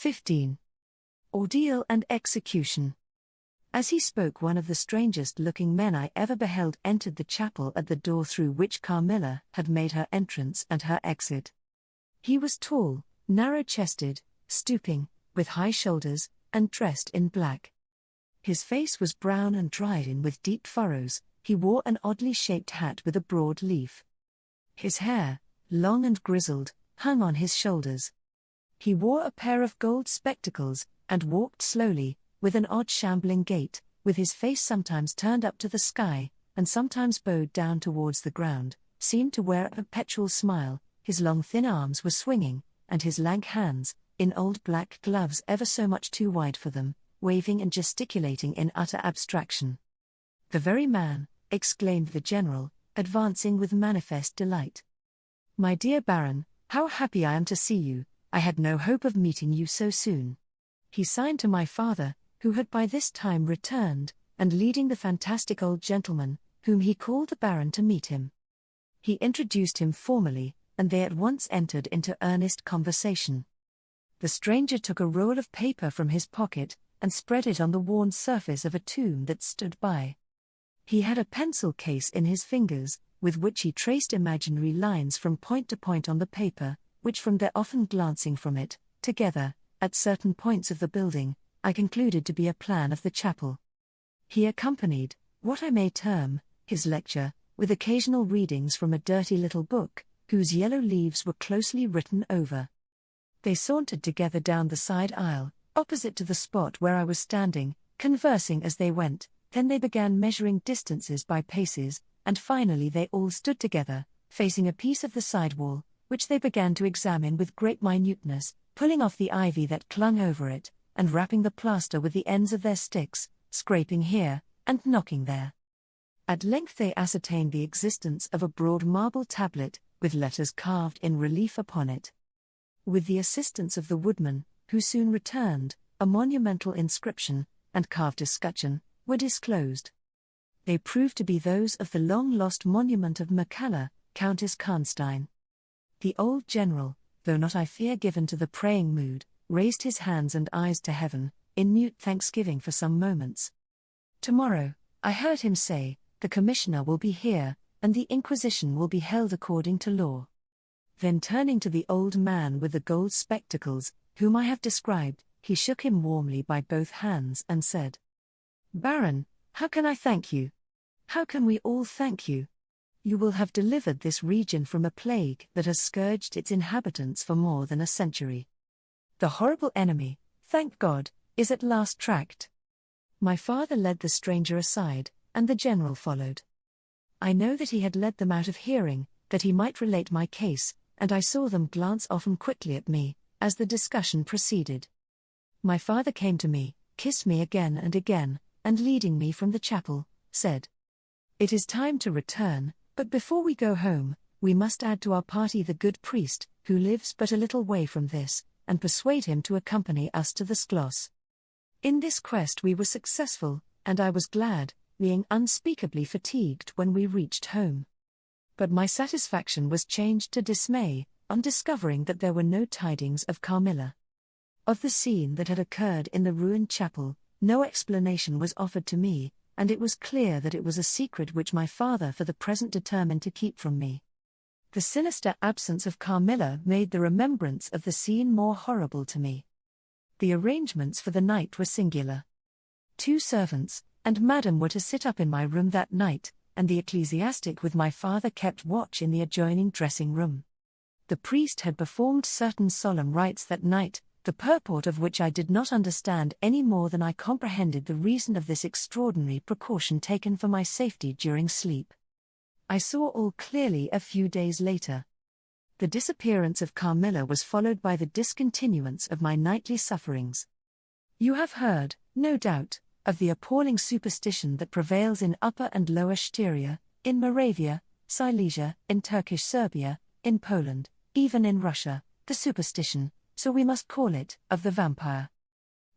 15. Ordeal and execution. As he spoke, one of the strangest-looking men I ever beheld entered the chapel at the door through which Carmilla had made her entrance and her exit. He was tall, narrow-chested, stooping, with high shoulders, and dressed in black. His face was brown and dried in with deep furrows. He wore an oddly shaped hat with a broad leaf. His hair, long and grizzled, hung on his shoulders. He wore a pair of gold spectacles, and walked slowly, with an odd shambling gait, with his face sometimes turned up to the sky, and sometimes bowed down towards the ground, seemed to wear a perpetual smile. His long thin arms were swinging, and his lank hands, in old black gloves ever so much too wide for them, waving and gesticulating in utter abstraction. "The very man," exclaimed the general, advancing with manifest delight. "My dear Baron, how happy I am to see you. I had no hope of meeting you so soon." He signed to my father, who had by this time returned, and leading the fantastic old gentleman, whom he called the Baron, to meet him. He introduced him formally, and they at once entered into earnest conversation. The stranger took a roll of paper from his pocket, and spread it on the worn surface of a tomb that stood by. He had a pencil case in his fingers, with which he traced imaginary lines from point to point on the paper, which from their often glancing from it, together, at certain points of the building, I concluded to be a plan of the chapel. He accompanied, what I may term, his lecture, with occasional readings from a dirty little book, whose yellow leaves were closely written over. They sauntered together down the side aisle, opposite to the spot where I was standing, conversing as they went. Then they began measuring distances by paces, and finally they all stood together, facing a piece of the side wall, which they began to examine with great minuteness, pulling off the ivy that clung over it, and rapping the plaster with the ends of their sticks, scraping here, and knocking there. At length they ascertained the existence of a broad marble tablet, with letters carved in relief upon it. With the assistance of the woodman, who soon returned, a monumental inscription, and carved escutcheon, were disclosed. They proved to be those of the long-lost monument of Camilla, Countess Karnstein. The old general, though not I fear given to the praying mood, raised his hands and eyes to heaven, in mute thanksgiving for some moments. "Tomorrow," I heard him say, "the commissioner will be here, and the inquisition will be held according to law." Then turning to the old man with the gold spectacles, whom I have described, he shook him warmly by both hands and said, "Baron, how can I thank you? How can we all thank you? You will have delivered this region from a plague that has scourged its inhabitants for more than a century. The horrible enemy, thank God, is at last tracked." My father led the stranger aside, and the general followed. I know that he had led them out of hearing, that he might relate my case, and I saw them glance often quickly at me, as the discussion proceeded. My father came to me, kissed me again and again, and leading me from the chapel, said, "It is time to return, but before we go home, we must add to our party the good priest, who lives but a little way from this, and persuade him to accompany us to the Schloss." In this quest we were successful, and I was glad, being unspeakably fatigued when we reached home. But my satisfaction was changed to dismay, on discovering that there were no tidings of Carmilla. Of the scene that had occurred in the ruined chapel, no explanation was offered to me, and it was clear that it was a secret which my father for the present determined to keep from me. The sinister absence of Carmilla made the remembrance of the scene more horrible to me. The arrangements for the night were singular. 2 servants, and Madame were to sit up in my room that night, and the ecclesiastic with my father kept watch in the adjoining dressing room. The priest had performed certain solemn rites that night, the purport of which I did not understand any more than I comprehended the reason of this extraordinary precaution taken for my safety during sleep. I saw all clearly a few days later. The disappearance of Carmilla was followed by the discontinuance of my nightly sufferings. You have heard, no doubt, of the appalling superstition that prevails in Upper and Lower Styria, in Moravia, Silesia, in Turkish Serbia, in Poland, even in Russia, the superstition, so we must call it, of the vampire.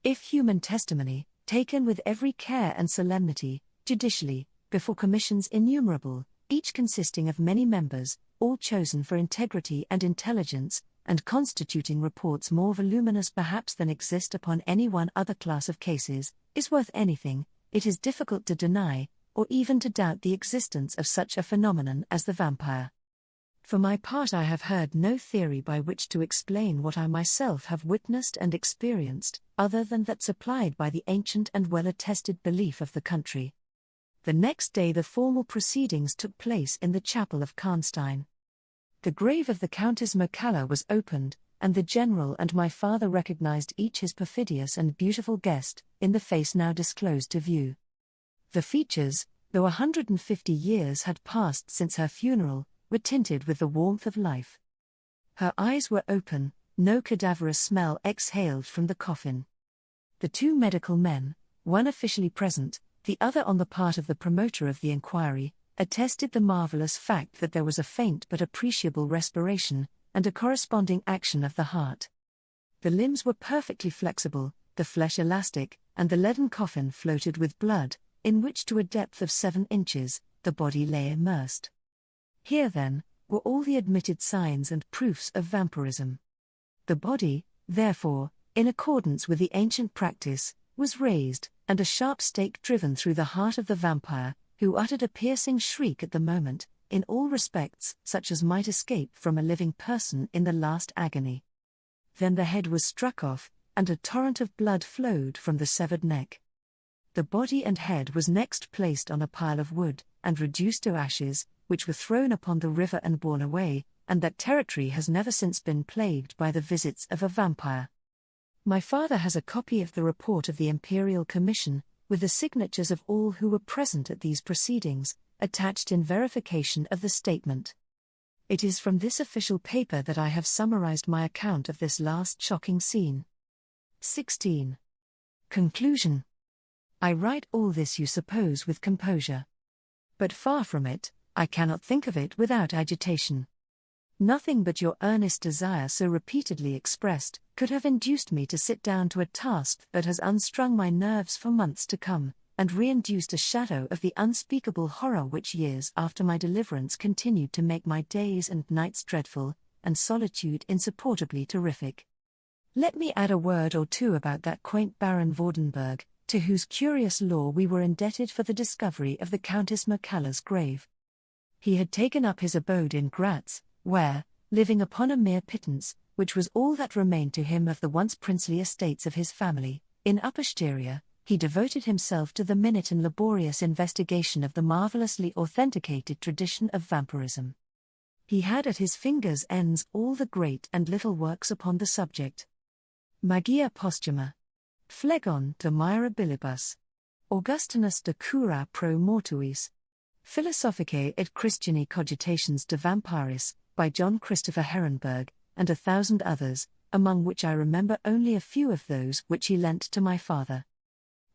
If human testimony, taken with every care and solemnity, judicially, before commissions innumerable, each consisting of many members, all chosen for integrity and intelligence, and constituting reports more voluminous perhaps than exist upon any one other class of cases, is worth anything, it is difficult to deny, or even to doubt the existence of such a phenomenon as the vampire. For my part, I have heard no theory by which to explain what I myself have witnessed and experienced, other than that supplied by the ancient and well-attested belief of the country. The next day the formal proceedings took place in the chapel of Karnstein. The grave of the Countess Mircalla was opened, and the general and my father recognized each his perfidious and beautiful guest, in the face now disclosed to view. The features, though 150 years had passed since her funeral, were tinted with the warmth of life. Her eyes were open, no cadaverous smell exhaled from the coffin. The two medical men, one officially present, the other on the part of the promoter of the inquiry, attested the marvelous fact that there was a faint but appreciable respiration, and a corresponding action of the heart. The limbs were perfectly flexible, the flesh elastic, and the leaden coffin floated with blood, in which to a depth of 7 inches, the body lay immersed. Here, then, were all the admitted signs and proofs of vampirism. The body, therefore, in accordance with the ancient practice, was raised, and a sharp stake driven through the heart of the vampire, who uttered a piercing shriek at the moment, in all respects such as might escape from a living person in the last agony. Then the head was struck off, and a torrent of blood flowed from the severed neck. The body and head was next placed on a pile of wood, and reduced to ashes, which were thrown upon the river and borne away, and that territory has never since been plagued by the visits of a vampire. My father has a copy of the report of the Imperial Commission, with the signatures of all who were present at these proceedings, attached in verification of the statement. It is from this official paper that I have summarized my account of this last shocking scene. 16. Conclusion. I write all this, you suppose, with composure. But far from it, I cannot think of it without agitation. Nothing but your earnest desire so repeatedly expressed could have induced me to sit down to a task that has unstrung my nerves for months to come, and reinduced a shadow of the unspeakable horror which years after my deliverance continued to make my days and nights dreadful, and solitude insupportably terrific. Let me add a word or two about that quaint Baron Vordenberg, to whose curious lore we were indebted for the discovery of the Countess Mircalla's grave. He had taken up his abode in Graz, where, living upon a mere pittance, which was all that remained to him of the once princely estates of his family, in Upper Styria, he devoted himself to the minute and laborious investigation of the marvelously authenticated tradition of vampirism. He had at his fingers' ends all the great and little works upon the subject. Magia Posthuma. Phlegon de Mirabilibus. Augustinus de Cura pro Mortuis. Philosophicae et Christiani Cogitations de Vampiris, by John Christopher Herenberg, and 1,000 others, among which I remember only a few of those which he lent to my father.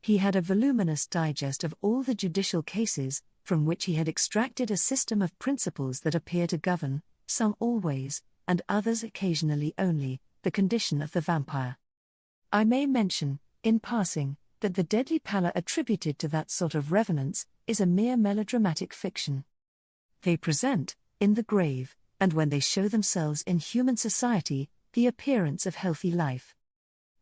He had a voluminous digest of all the judicial cases, from which he had extracted a system of principles that appear to govern, some always, and others occasionally only, the condition of the vampire. I may mention, in passing, that the deadly pallor attributed to that sort of revenants is a mere melodramatic fiction. They present, in the grave, and when they show themselves in human society, the appearance of healthy life.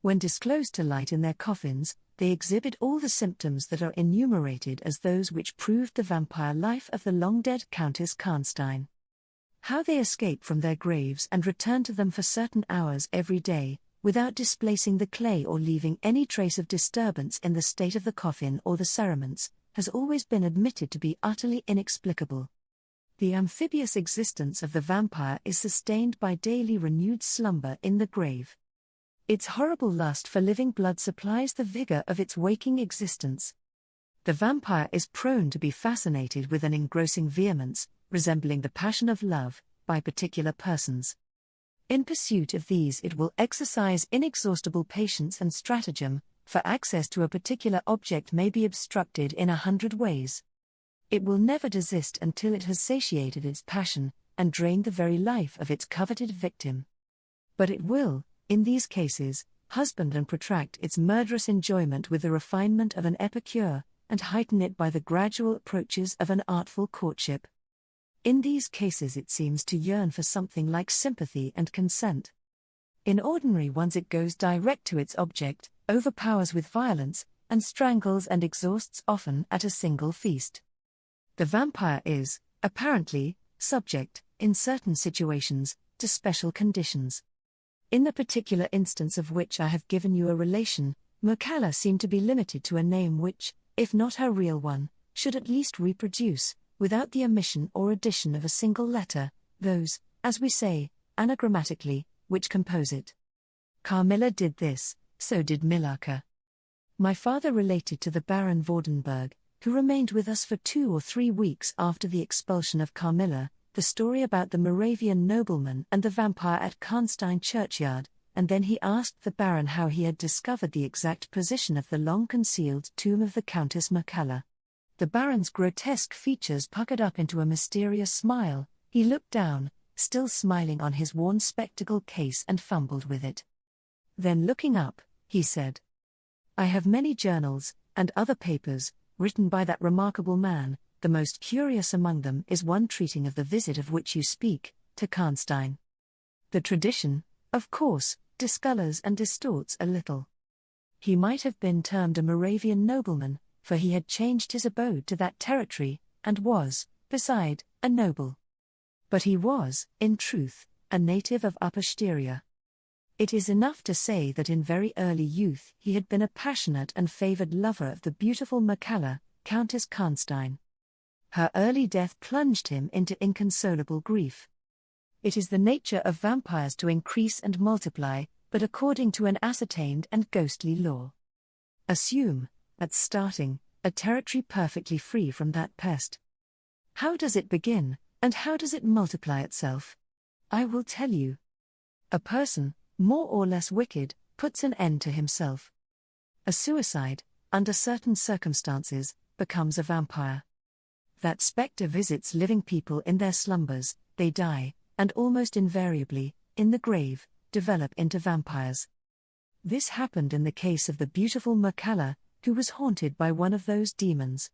When disclosed to light in their coffins, they exhibit all the symptoms that are enumerated as those which proved the vampire life of the long-dead Countess Karnstein. How they escape from their graves and return to them for certain hours every day, without displacing the clay or leaving any trace of disturbance in the state of the coffin or the cerements, has always been admitted to be utterly inexplicable. The amphibious existence of the vampire is sustained by daily renewed slumber in the grave. Its horrible lust for living blood supplies the vigor of its waking existence. The vampire is prone to be fascinated with an engrossing vehemence, resembling the passion of love, by particular persons. In pursuit of these it will exercise inexhaustible patience and stratagem, for access to a particular object may be obstructed in 100 ways. It will never desist until it has satiated its passion, and drained the very life of its coveted victim. But it will, in these cases, husband and protract its murderous enjoyment with the refinement of an epicure, and heighten it by the gradual approaches of an artful courtship. In these cases it seems to yearn for something like sympathy and consent. In ordinary ones it goes direct to its object, overpowers with violence, and strangles and exhausts often at a single feast. The vampire is, apparently, subject, in certain situations, to special conditions. In the particular instance of which I have given you a relation, Camilla seemed to be limited to a name which, if not her real one, should at least reproduce, without the omission or addition of a single letter, those, as we say, anagrammatically, which compose it. Carmilla did this, so did Milaka. My father related to the Baron Vordenberg, who remained with us for 2 or 3 weeks after the expulsion of Carmilla, the story about the Moravian nobleman and the vampire at Karnstein churchyard, and then he asked the Baron how he had discovered the exact position of the long-concealed tomb of the Countess Camilla. The Baron's grotesque features puckered up into a mysterious smile. He looked down, still smiling on his worn spectacle case, and fumbled with it. Then looking up, he said, "I have many journals, and other papers, written by that remarkable man. The most curious among them is one treating of the visit of which you speak, to Karnstein. The tradition, of course, discolors and distorts a little. He might have been termed a Moravian nobleman, for he had changed his abode to that territory, and was, beside, a noble. But he was, in truth, a native of Upper Styria. It is enough to say that in very early youth he had been a passionate and favoured lover of the beautiful Camilla, Countess Karnstein. Her early death plunged him into inconsolable grief. It is the nature of vampires to increase and multiply, but according to an ascertained and ghostly law. Assume, at starting, a territory perfectly free from that pest. How does it begin, and how does it multiply itself? I will tell you. A person, more or less wicked, puts an end to himself. A suicide, under certain circumstances, becomes a vampire. That spectre visits living people in their slumbers, they die, and almost invariably, in the grave, develop into vampires. This happened in the case of the beautiful Camilla, who was haunted by one of those demons.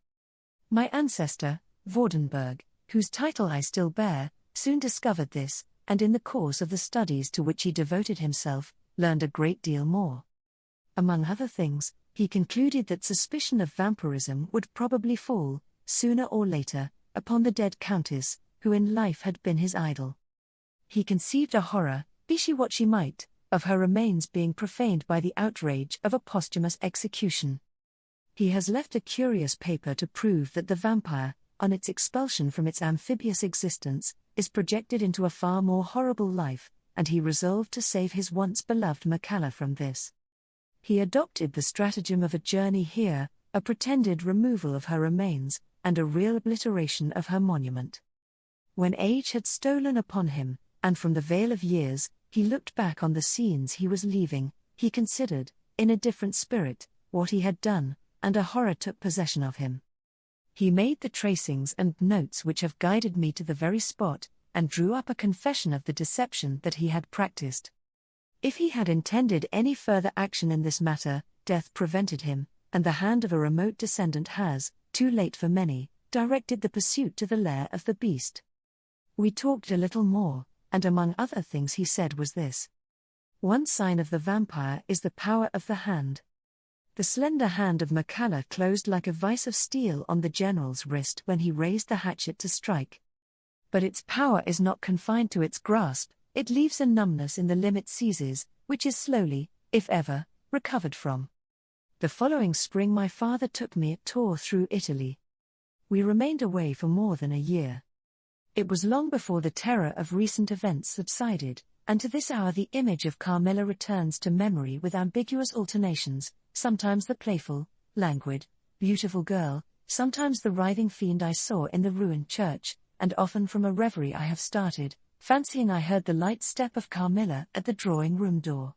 My ancestor, Vordenberg, whose title I still bear, soon discovered this, and in the course of the studies to which he devoted himself, learned a great deal more. Among other things, he concluded that suspicion of vampirism would probably fall, sooner or later, upon the dead countess, who in life had been his idol. He conceived a horror, be she what she might, of her remains being profaned by the outrage of a posthumous execution. He has left a curious paper to prove that the vampire, on its expulsion from its amphibious existence, is projected into a far more horrible life, and he resolved to save his once beloved Camilla from this. He adopted the stratagem of a journey here, a pretended removal of her remains, and a real obliteration of her monument. When age had stolen upon him, and from the veil of years, he looked back on the scenes he was leaving, he considered, in a different spirit, what he had done, and a horror took possession of him. He made the tracings and notes which have guided me to the very spot, and drew up a confession of the deception that he had practiced. If he had intended any further action in this matter, death prevented him, and the hand of a remote descendant has, too late for many, directed the pursuit to the lair of the beast. We talked a little more, and among other things he said was this. One sign of the vampire is the power of the hand. The slender hand of Camilla closed like a vice of steel on the general's wrist when he raised the hatchet to strike. But its power is not confined to its grasp, it leaves a numbness in the limb it seizes, which is slowly, if ever, recovered from. The following spring my father took me a tour through Italy. We remained away for more than a year. It was long before the terror of recent events subsided, and to this hour the image of Carmilla returns to memory with ambiguous alternations, sometimes the playful, languid, beautiful girl, sometimes the writhing fiend I saw in the ruined church, and often from a reverie I have started, fancying I heard the light step of Carmilla at the drawing-room door.